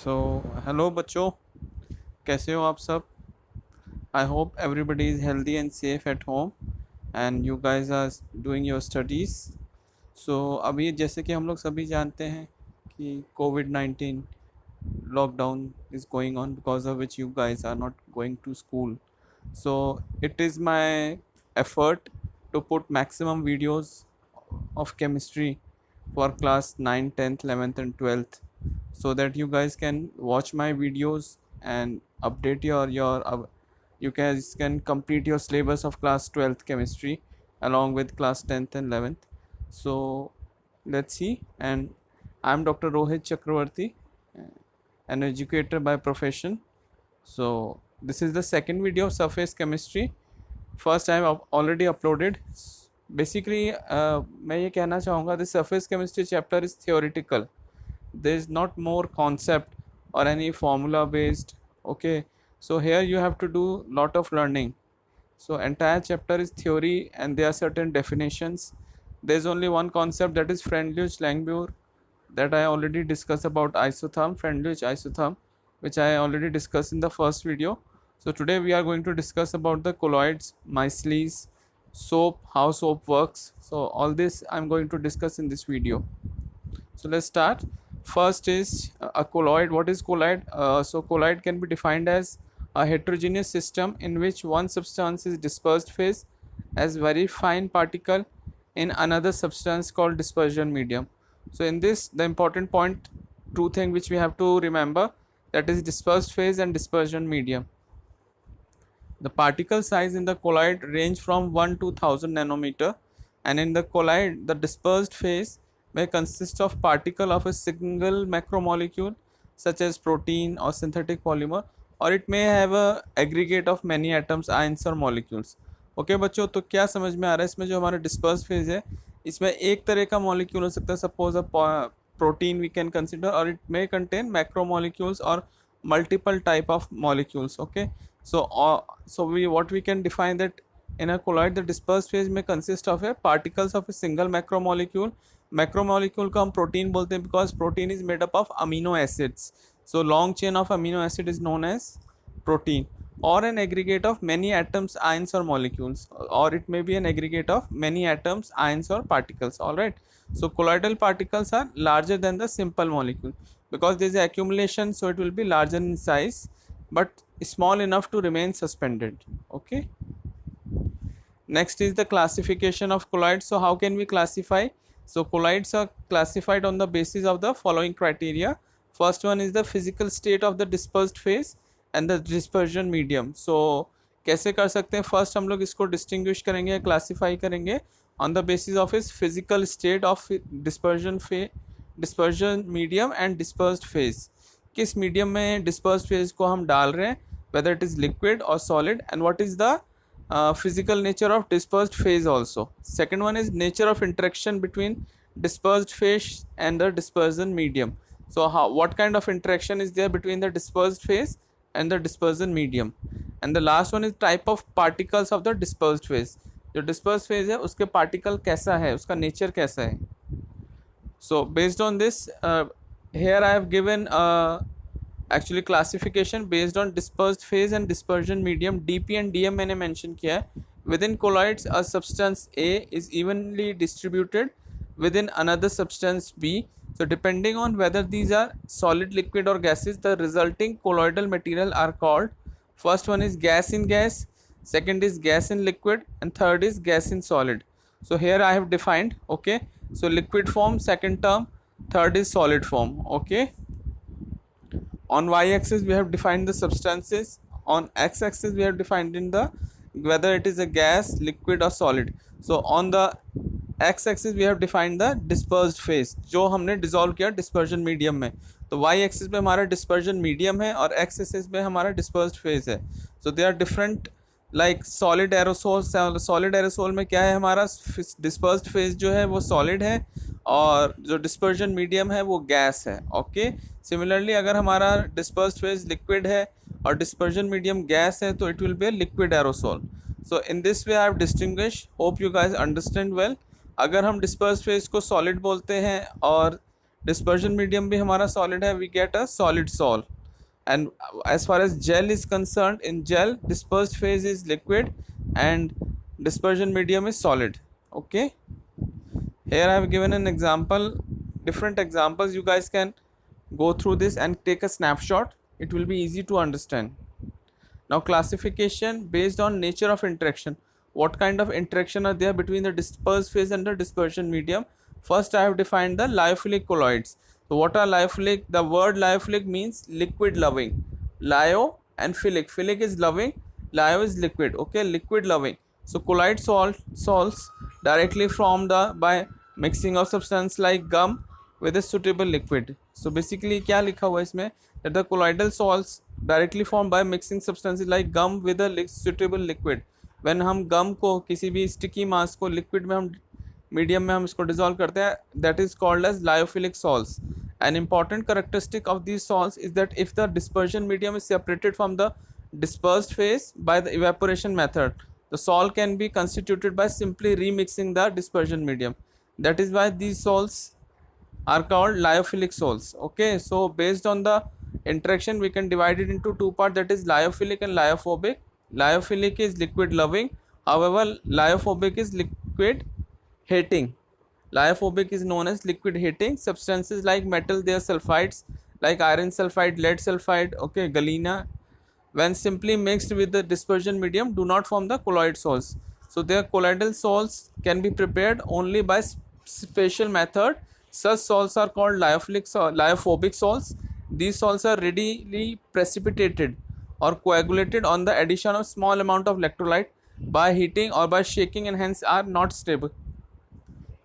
So hello बच्चों, कैसे हो आप सब। I hope everybody is healthy and safe at home and you guys are doing your studies. So अभी जैसे कि हम लोग सभी जानते हैं कि कोविड-19 lockdown is going on, because of which you guys are not going to school. So it is my effort to put maximum videos of chemistry for class 9, 10th, 11th and 12th, so that you guys can watch my videos and update your you guys can complete your syllabus of class 12th chemistry along with class 10th and 11th. So let's see. And I'm Dr. Rohit Chakravarti, an educator by profession. So this is the second video of surface chemistry. First I have already uploaded. Basically मैं ये कहना चाहूँगा, this surface chemistry chapter is theoretical. There is not more concept or any formula based. Okay, so here you have to do lot of learning. So entire chapter is theory and there are certain definitions. There is only one concept, that is Freundlich-Langmuir, that I already discussed about isotherm, Freundlich isotherm, which I already discussed in the first video. So today we are going to discuss about the colloids, Micellis, soap, how soap works. So all this I'm going to discuss in this video. So let's start. First is a colloid. What is colloid? So colloid can be defined as a heterogeneous system in which one substance is dispersed phase as very fine particle in another substance called dispersion medium. So in this, the important point, two things which we have to remember, that is dispersed phase and dispersion medium. The particle size in the colloid range from 1 to 1000 nanometer, and in the colloid the dispersed phase may consist of particle of a single macromolecule such as protein or synthetic polymer, or it may have a aggregate of many atoms, ions or molecules. Okay बच्चों, तो क्या समझ में आ रहा है इसमें? जो हमारा डिस्पर्स फेज है, इसमें एक तरह का मॉलिक्यूल हो सकता है, suppose a protein we can consider, और it may contain macro molecules और multiple type of molecules. Okay, so we what we can define that in a colloid the dispersed phase may consist of a particles of a single macromolecule. Macromolecule को हम protein बोलते हैं because protein is made up of amino acids. So long chain of amino acid is known as protein, or an aggregate of many atoms, ions or molecules, or it may be an aggregate of many atoms, ions or particles. All right, so colloidal particles are larger than the simple molecule because there is accumulation, so it will be larger in size but small enough to remain suspended. Okay, next is the classification of colloids. So how can we classify? So colloids are classified on the basis of the following criteria. First one is the physical state of the dispersed phase and the dispersion medium. So कैसे कर सकते हैं? First हम लोग इसको distinguish करेंगे, classify करेंगे on the basis of इस physical state of dispersion medium and dispersed phase. किस मीडियम में डिस्पर्स्ड फेज को हम डाल रहे हैं, वेदर इट इज़ लिक्विड और solid, and what is the physical nature of dispersed phase also. Second one is nature of interaction between dispersed phase and the dispersion medium. So what kind of interaction is there between the dispersed phase and the dispersion medium. And the last one is type of particles of the dispersed phase. जो dispersed phase है उसके particle कैसा है, उसका nature कैसा है. So based on this, here I have given actually classification based on dispersed phase and dispersion medium. DP and DM मैंने mention किया है. Within colloids a substance A is evenly distributed within another substance B. So depending on whether these are solid, liquid or gases, the resulting colloidal material are called, first one is gas in gas, second is gas in liquid, and third is gas in solid. So here I have defined. Okay, so liquid form second term, third is solid form. Okay, on y-axis we have defined the substances, on x-axis we have defined in the whether it is a gas, liquid or solid. So on the x-axis we have defined the dispersed phase जो हमने dissolve किया dispersion medium में. तो y-axis पे हमारा dispersion medium है और x-axis पे हमारा dispersed phase है. So they are different. Like solid aerosol में क्या है, हमारा डिस्पर्स्ड फेज जो है वो सॉलिड है और जो डिस्पर्जन मीडियम है वो गैस है. ओके, सिमिलरली अगर हमारा डिस्पर्स्ड फेज लिक्विड है और डिस्पर्जन मीडियम गैस है तो it will be a liquid aerosol. So in this way I have distinguish, hope you guys understand well. अगर हम डिस्पर्स्ड फेज को सॉलिड बोलते हैं और dispersion medium भी हमारा solid है, we get a solid sol. And as far as gel is concerned, in gel dispersed phase is liquid and dispersion medium is solid. Okay, here I have given an example, different examples. You guys can go through this and take a snapshot. It will be easy to understand. Now classification based on nature of interaction. What kind of interaction are there between the dispersed phase and the dispersion medium? First I have defined the lyophilic colloids. So what are lyophilic? The word lyophilic means liquid loving. Lyo and philic. Philic is loving, lyo is liquid. Okay, liquid loving. So colloid salts directly formed by mixing of substance like gum with a suitable liquid. So basically क्या लिखा हुआ है इसमें, that the colloidal salts directly formed by mixing substances like gum with a suitable liquid. When हम gum को किसी भी sticky mass को liquid में हम medium में हम इसको dissolve करते हैं, that is called as lyophilic salts. An important characteristic of these salts is that if the dispersion medium is separated from the dispersed phase by the evaporation method, the salt can be constituted by simply remixing the dispersion medium. That is why these salts are called lyophilic salts. Okay, so based on the interaction we can divide it into two parts, that is lyophilic and lyophobic. Lyophilic is liquid loving, however lyophobic is liquid hating. Lyophobic is known as liquid hating. Substances like metal, their sulfides like iron sulfide, lead sulfide, okay, galena, when simply mixed with the dispersion medium do not form the colloid salts. So their colloidal salts can be prepared only by special method. Such salts are called lyophobic salts. These salts are readily precipitated or coagulated on the addition of small amount of electrolyte by heating or by shaking, and hence are not stable.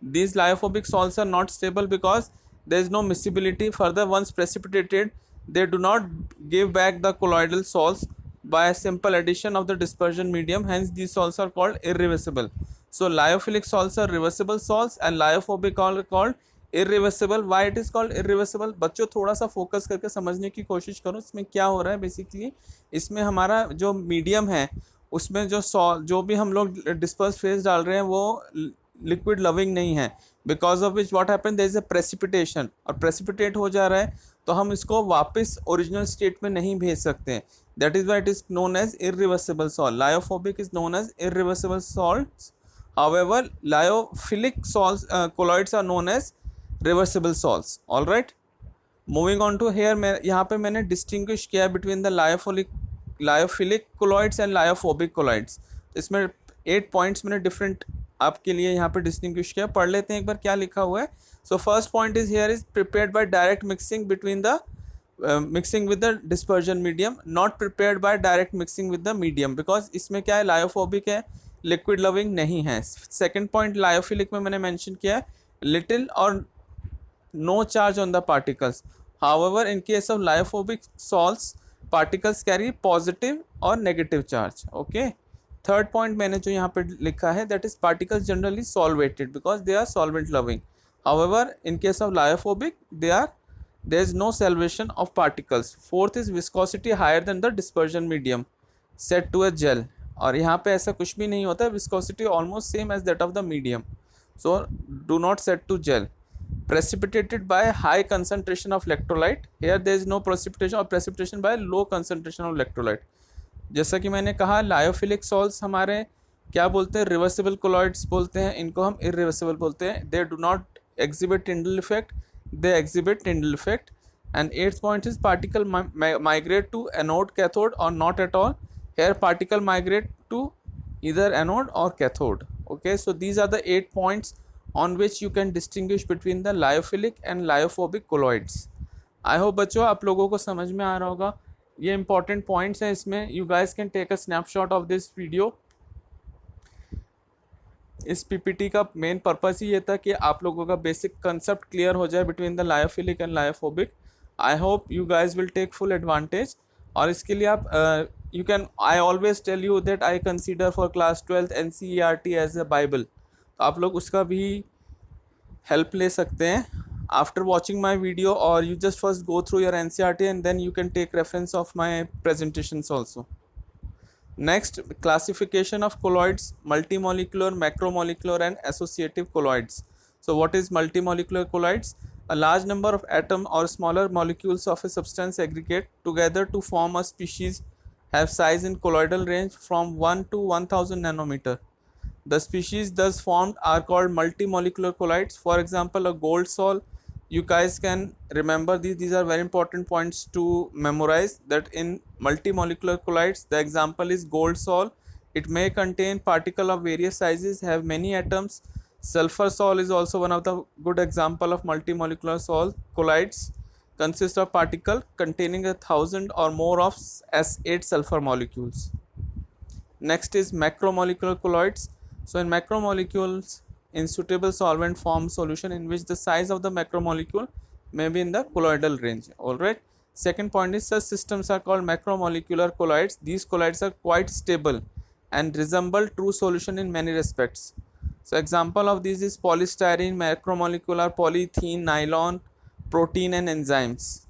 These lyophobic salts are not stable because there is no miscibility. Further, once precipitated, they do not give back the colloidal salts by a simple addition of the dispersion medium. Hence, these salts are called irreversible. So, lyophilic salts are reversible salts and lyophobic are called irreversible. Why it is called irreversible? बच्चों थोड़ा सा focus करके समझने की कोशिश करो इसमें क्या हो रहा है. बेसिकली इसमें हमारा जो मीडियम है उसमें जो भी हम लोग डिस्पर्स फेज डाल रहे हैं वो लिक्विड लविंग नहीं है, because of which what happen there is a precipitation, और प्रेसिपिटेट हो जा रहा है तो हम इसको वापस ओरिजिनल स्टेट में नहीं भेज सकते हैं. That is why it is known as irreversible salt. Lyophobic is known as irreversible salts. however lyophilic salts colloids are known as reversible salts. all right, moving on to here, मैं यहाँ पे मैंने distinguish किया between the lyophilic colloids and lyophobic colloids. इसमें 8 points मैंने different आपके लिए यहाँ पे डिस्टिंग्विश किया. पढ़ लेते हैं एक बार क्या लिखा हुआ है. So first point is here is prepared by direct mixing between the mixing with the dispersion medium, not prepared by direct mixing with the medium, because इसमें क्या है, लायोफोबिक है, लिक्विड लविंग नहीं है. सेकेंड पॉइंट लायोफिलिक में मैंने mention किया है लिटिल और no charge on the particles. However in case of lyophobic salts particles carry positive और negative charge. Okay, third point मैंने जो यहाँ पे लिखा है that is particles generally solvated because they are solvent loving. However in case of lyophobic there is no salvation of particles. Fourth is viscosity higher than the dispersion medium set to a gel. और यहाँ पे ऐसा कुछ भी नहीं होता है. viscosity almost same as that of the medium, so do not set to gel. Precipitated by high concentration of electrolyte. Here there is no precipitation or precipitation by low concentration of electrolyte. जैसा कि मैंने कहा lyophilic salts हमारे क्या बोलते हैं, reversible colloids बोलते हैं, इनको हम इरिवर्सिबल बोलते हैं. They do not exhibit Tyndall effect, they exhibit Tyndall effect. And eighth point is particle migrate to anode, cathode or not at all. Here particle migrate to either anode or cathode. Okay, so these are the 8 points on which you can distinguish between the lyophilic and lyophobic colloids. I hope बच्चों आप लोगों को समझ में आ रहा होगा. ये important points हैं इसमें. You guys can take a snapshot of this video. इस पीपीटी का मेन पर्पस ही ये था कि आप लोगों का बेसिक कंसेप्ट क्लियर हो जाए between the lyophilic and lyophobic. I hope you guys will take full advantage. और इसके लिए आप you can, I always tell you that I consider for class 12th NCERT as a bible. तो आप लोग उसका भी हेल्प ले सकते हैं आफ्टर वॉचिंग माई वीडियो, और you just first go through your NCERT and then you can take reference of my presentations also. Next, classification of colloids: multimolecular, macromolecular and associative colloids. So what is multimolecular colloids? A large number of atoms or smaller molecules of a substance aggregate together to form a species have size in colloidal range from 1 to 1000 nanometer. The species thus formed are called multimolecular colloids. For example, a gold sol. You guys can remember these. These are very important points to memorize. That in multimolecular colloids, the example is gold sol. It may contain particles of various sizes, have many atoms. Sulfur sol is also one of the good example of multimolecular sol colloids. Consists of particle containing 1,000 or more of S8 sulfur molecules. Next is macromolecular colloids. So in macromolecules, insoluble solvent form solution in which the size of the macromolecule may be in the colloidal range. Alright. Second point is such systems are called macromolecular colloids. These colloids are quite stable and resemble true solution in many respects. So example of these is polystyrene, macromolecular, polyethylene, nylon, protein and enzymes.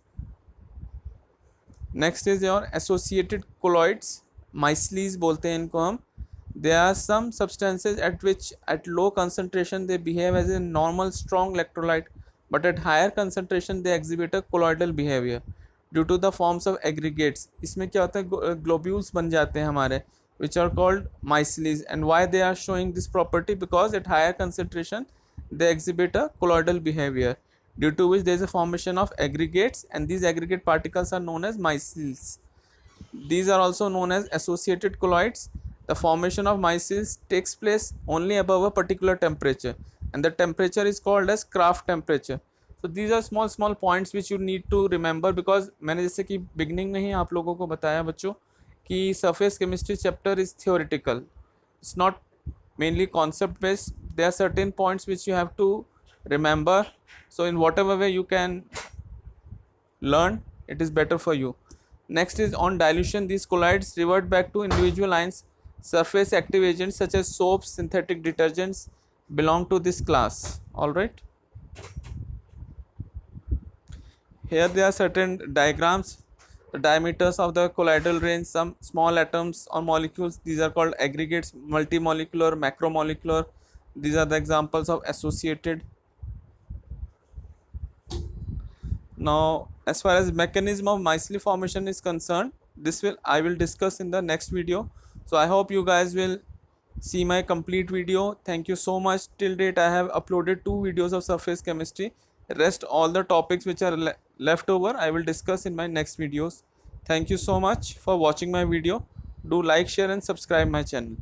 Next is your associated colloids, माइसलीज बोलते हैं इनको हम. There are some substances at which at low concentration they behave as a normal strong electrolyte, but at higher concentration they exhibit a colloidal behavior due to the forms of aggregates. इसमें क्या होता है, globules बन जाते हैं हमारे, which are called micelles. And why they are showing this property? Because at higher concentration they exhibit a colloidal behavior, due to which there is a formation of aggregates, and these aggregate particles are known as micelles. These are also known as associated colloids. The formation of micelles takes place only above a particular temperature, and the temperature is called as Kraft temperature. So these are small points which you need to remember, because मैंने जैसे कि beginning में ही आप लोगों को बताया बच्चों कि surface chemistry chapter is theoretical, it's not mainly concept based. There are certain points which you have to remember, so in whatever way you can learn, it is better for you. Next is on dilution, these colloids revert back to individual ions. Surface active agents such as soaps, synthetic detergents belong to this class. All right, here there are certain diagrams. The diameters of the colloidal range, some small atoms or molecules, these are called aggregates, multimolecular, macromolecular. These are the examples of associated. Now as far as mechanism of micelle formation is concerned, this I will discuss in the next video. So I hope you guys will see my complete video. Thank you so much. Till date I have uploaded 2 videos of surface chemistry. Rest all the topics which are left over I will discuss in my next videos. Thank you so much for watching my video. Do like, share and subscribe my channel.